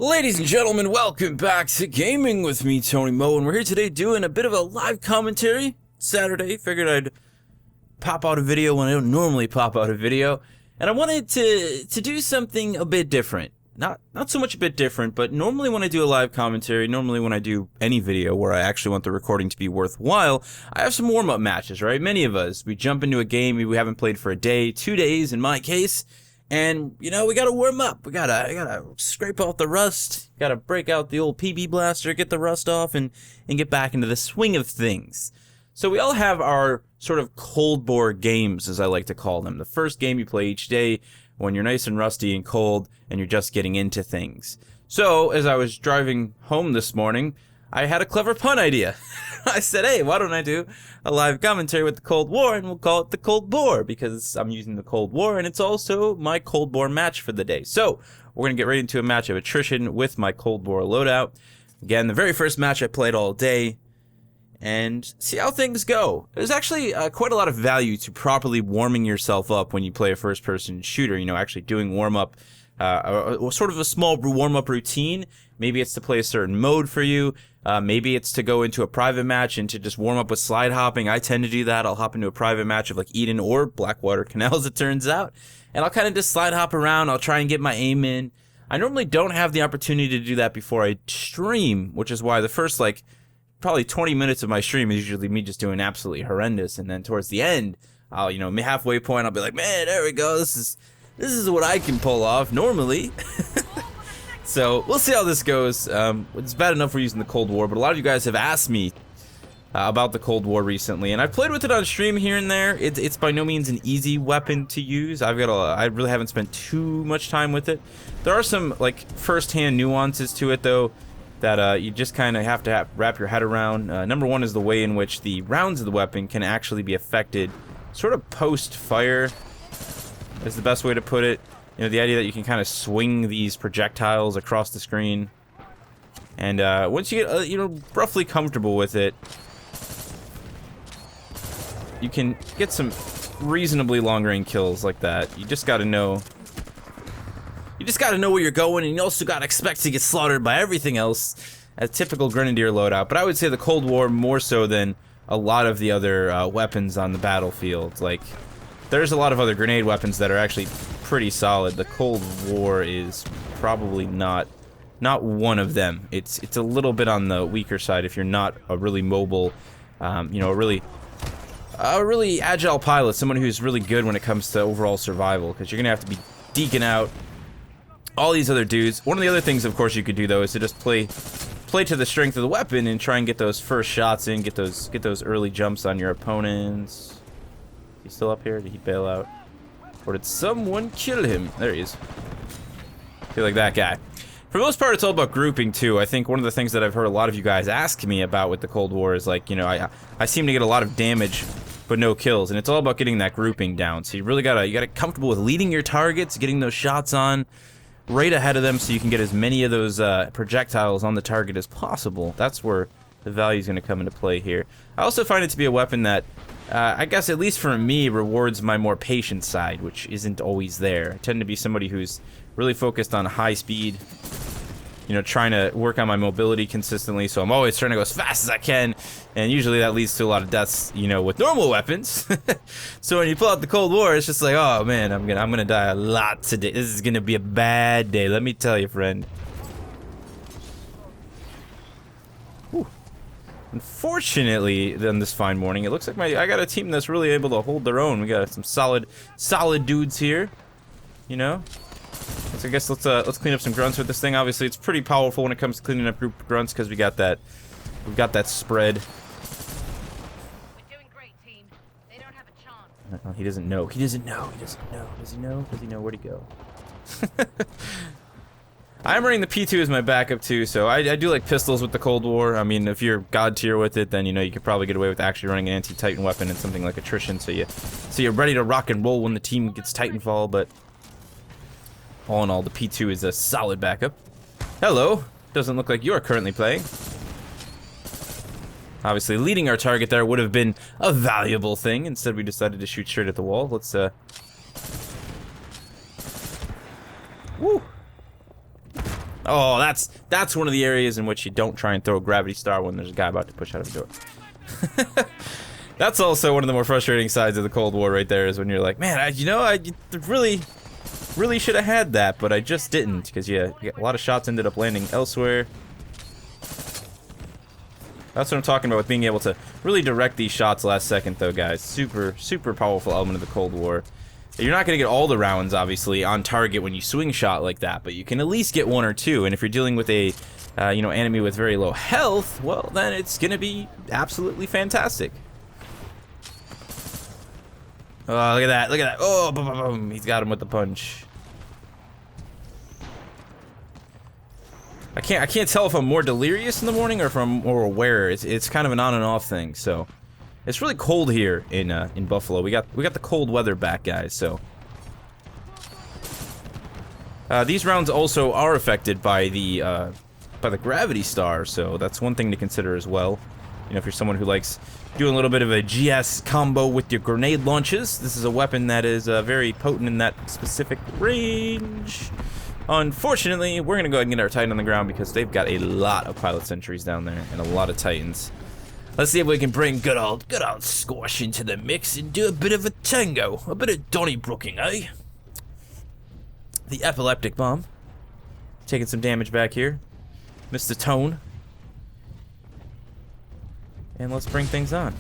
Ladies and gentlemen, welcome back to Gaming with me, Tony Mo, and we're here today doing a bit of a live commentary. Saturday, figured I'd pop out a video when I don't normally pop out a video, and I wanted to do something a bit different. Not so much a bit different, but normally when I do a live commentary, normally when I do any video where I actually want the recording to be worthwhile, I have some warm-up matches, right? Many of us, we jump into a game we haven't played for a day, 2 days in my case, and, you know, we gotta warm up. We gotta scrape off the rust. Gotta break out the old PB blaster, get the rust off, and get back into the swing of things. So we all have our sort of cold bore games, as I like to call them. The first game you play each day when you're nice and rusty and cold, and you're just getting into things. So, as I was driving home this morning, I had a clever pun idea. I said, hey, why don't I do a live commentary with the Cold War, and we'll call it the Cold Bore, because I'm using the Cold War, and it's also my Cold Bore match for the day. So, we're going to get right into a match of attrition with my Cold Bore loadout. Again, the very first match I played all day, and see how things go. There's actually quite a lot of value to properly warming yourself up when you play a first-person shooter, you know, actually doing warm-up, sort of a small warm-up routine. Maybe it's to play a certain mode for you. Maybe it's to go into a private match and to just warm up with slide hopping. I tend to do that. I'll hop into a private match of like Eden or Blackwater Canal, as it turns out. And I'll kind of just slide hop around. I'll try and get my aim in. I normally don't have the opportunity to do that before I stream, which is why the first, like, probably 20 minutes of my stream is usually me just doing absolutely horrendous. And then towards the end, I'll, you know, halfway point, I'll be like, man, there we go. This is what I can pull off normally. So, we'll see how this goes. It's bad enough we're using the Cold War, but a lot of you guys have asked me about the Cold War recently, and I've played with it on stream here and there. It's by no means an easy weapon to use. I really haven't spent too much time with it. There are some, like, first-hand nuances to it, though, that you just kind of have to wrap your head around. Number one is the way in which the rounds of the weapon can actually be affected sort of post-fire, is the best way to put it. You know, the idea that you can kind of swing these projectiles across the screen. And once you get, you know, roughly comfortable with it, you can get some reasonably long-range kills like that. You just gotta know. You just gotta know where you're going, and you also gotta expect to get slaughtered by everything else, as typical Grenadier loadout. But I would say the Cold War more so than a lot of the other weapons on the battlefield. Like, there's a lot of other grenade weapons that are actually pretty solid. The Cold War is probably not one of them. It's a little bit on the weaker side if you're not a really mobile, you know, a really agile pilot, someone who's really good when it comes to overall survival, because you're gonna have to be deking out all these other dudes. One of the other things, of course, you could do though is to just play to the strength of the weapon and try and get those first shots in, get those early jumps on your opponents. He's still up here? Did he bail out? Or did someone kill him? There he is. I feel like that guy. For the most part, it's all about grouping, too. I think one of the things that I've heard a lot of you guys ask me about with the Cold War is, like, you know, I seem to get a lot of damage, but no kills. And it's all about getting that grouping down. So you really gotta get comfortable with leading your targets, getting those shots on right ahead of them so you can get as many of those projectiles on the target as possible. That's where the value is going to come into play here. I also find it to be a weapon that I guess, at least for me, rewards my more patient side, which isn't always there. I tend to be somebody who's really focused on high speed, you know, trying to work on my mobility consistently, so I'm always trying to go as fast as I can, and usually that leads to a lot of deaths, you know, with normal weapons. So when you pull out the Cold War, it's just like, oh man, I'm gonna die a lot today. This is gonna be a bad day, let me tell you, friend. Unfortunately, on this fine morning, it looks like I got a team that's really able to hold their own. We got some solid dudes here, you know. So I guess let's clean up some grunts with this thing. Obviously, it's pretty powerful when it comes to cleaning up group grunts because we've got that spread. We're doing great, team. They don't have a chance. He doesn't know. He doesn't know. He doesn't know. Does he know? Does he know? Where'd he go? I'm running the P2 as my backup too, so I do like pistols with the Cold War. I mean, if you're god tier with it, then you know you could probably get away with actually running an anti-Titan weapon and something like attrition, so you're ready to rock and roll when the team gets Titanfall. But all in all, the P2 is a solid backup. Hello, doesn't look like you're currently playing. Obviously, leading our target there would have been a valuable thing. Instead, we decided to shoot straight at the wall. Let's Woo! Oh, that's one of the areas in which you don't try and throw a gravity star when there's a guy about to push out of a door. That's also one of the more frustrating sides of the Cold War right there, is when you're like, man, I really should have had that, but I just didn't, because yeah, a lot of shots ended up landing elsewhere. That's what I'm talking about with being able to really direct these shots last second, though, guys. Super powerful element of the Cold War. You're not going to get all the rounds, obviously, on target when you swing shot like that, but you can at least get one or two, and if you're dealing with a, enemy with very low health, well, then it's going to be absolutely fantastic. Oh, look at that, look at that. Oh, boom, boom, boom. He's got him with the punch. I can't tell if I'm more delirious in the morning or if I'm more aware. It's kind of an on and off thing, so. It's really cold here in Buffalo. We got the cold weather back, guys, so. These rounds also are affected by the gravity star, so that's one thing to consider as well. You know, if you're someone who likes doing a little bit of a GS combo with your grenade launches, this is a weapon that is very potent in that specific range. Unfortunately, we're gonna go ahead and get our Titan on the ground because they've got a lot of pilot sentries down there and a lot of Titans. Let's see if we can bring good old Squash into the mix and do a bit of a tango, a bit of Donnybrooking, eh? The epileptic bomb, taking some damage back here. Missed the tone. And let's bring things on.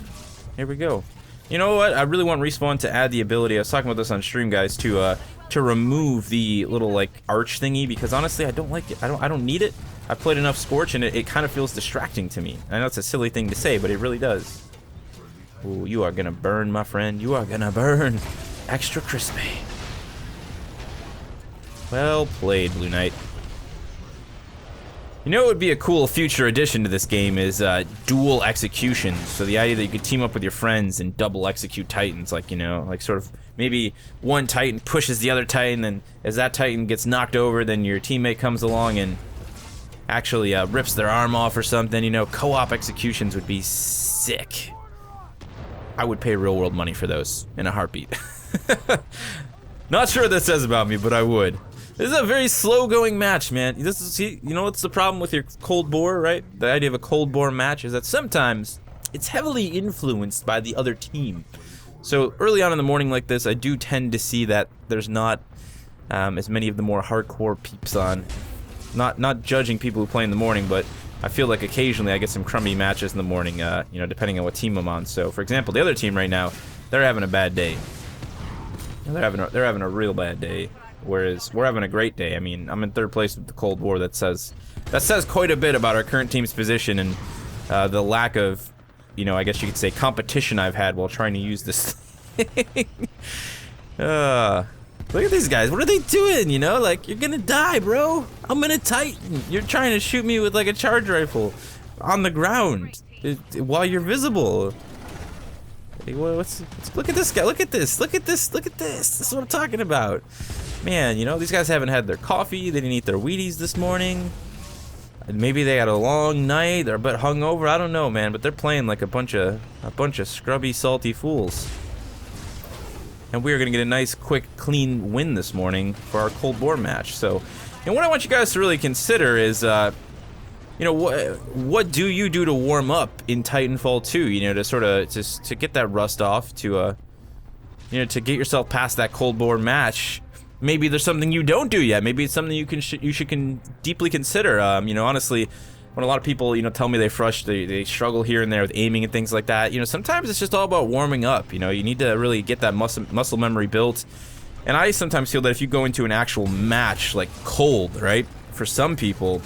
Here we go. You know what? I really want Respawn to add the ability. I was talking about this on stream, guys, to remove the little like arch thingy, because honestly, I don't like it. I don't need it. I've played enough Scorch, and it kind of feels distracting to me. I know it's a silly thing to say, but it really does. Ooh, you are gonna burn, my friend. You are gonna burn. Extra crispy. Well played, Blue Knight. You know what would be a cool future addition to this game is dual executions. So the idea that you could team up with your friends and double execute Titans, like, you know, like sort of maybe one Titan pushes the other Titan, and as that Titan gets knocked over, then your teammate comes along and actually rips their arm off or something. You know, co-op executions would be sick. I would pay real world money for those in a heartbeat. Not sure what that says about me, but I would. This is a very slow going match, man. This is, you know what's the problem with your Cold War, right? The idea of a Cold War match is that sometimes it's heavily influenced by the other team. So early on in the morning like this, I do tend to see that there's not as many of the more hardcore peeps on. Not judging people who play in the morning, but I feel like occasionally I get some crummy matches in the morning, you know, depending on what team I'm on. So, for example, the other team right now, they're having a bad day. They're having a real bad day, whereas we're having a great day. I mean, I'm in third place with the Cold War. That says quite a bit about our current team's position and the lack of, you know, I guess you could say competition I've had while trying to use this thing. Look at these guys. What are they doing? You know, like, you're gonna die, bro. I'm in a Titan. You're trying to shoot me with like a charge rifle on the ground while you're visible. Hey, look at this guy. Look at this. Look at this. Look at this. This is what I'm talking about. Man, you know, these guys haven't had their coffee. They didn't eat their Wheaties this morning. Maybe they had a long night. They're a bit hungover. I don't know, man. But they're playing like a bunch of scrubby, salty fools. And we are going to get a nice, quick, clean win this morning for our Cold War match. So, and what I want you guys to really consider is, you know, what do you do to warm up in Titanfall 2? You know, to sort of to get that rust off, to you know, to get yourself past that Cold War match. Maybe there's something you don't do yet. Maybe it's something you should deeply consider. You know, honestly, when a lot of people, you know, tell me they struggle here and there with aiming and things like that, you know, sometimes it's just all about warming up. You know, you need to really get that muscle memory built. And I sometimes feel that if you go into an actual match, like cold, right, for some people,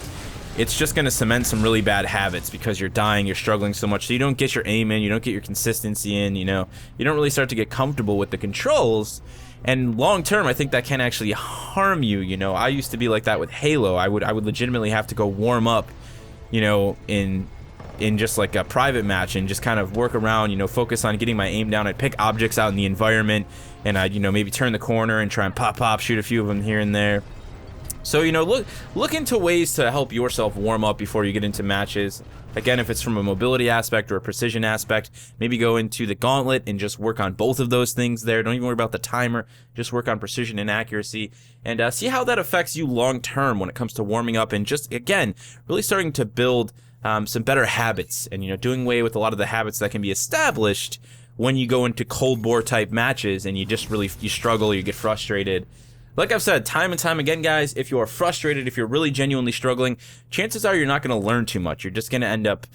it's just going to cement some really bad habits because you're dying, you're struggling so much, so you don't get your aim in, you don't get your consistency in, you know, you don't really start to get comfortable with the controls. And long term, I think that can actually harm you. You know, I used to be like that with Halo. I would legitimately have to go warm up, you know, in just like a private match and just kind of work around, you know, focus on getting my aim down. I'd pick objects out in the environment and I'd, you know, maybe turn the corner and try and pop, shoot a few of them here and there. So, you know, look into ways to help yourself warm up before you get into matches. Again, if it's from a mobility aspect or a precision aspect, maybe go into the gauntlet and just work on both of those things there. Don't even worry about the timer. Just work on precision and accuracy, and see how that affects you long term when it comes to warming up and just, again, really starting to build some better habits, and doing away with a lot of the habits that can be established when you go into Cold War type matches and you just really you struggle or you get frustrated. Like I've said time and time again, guys, if you are frustrated, if you're really genuinely struggling, chances are you're not going to learn too much. You're just going to end up,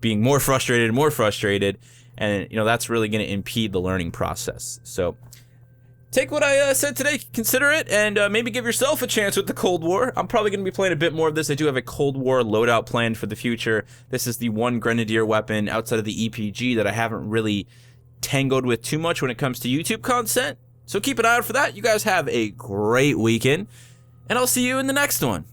being more frustrated and more frustrated, and that's really going to impede the learning process. So take what I said today, consider it, and maybe give yourself a chance with the Cold War. I'm probably going to be playing a bit more of this. I do have a Cold War loadout planned for the future. This is the one Grenadier weapon outside of the EPG that I haven't really tangled with too much when it comes to YouTube content. So keep an eye out for that. You guys have a great weekend, and I'll see you in the next one.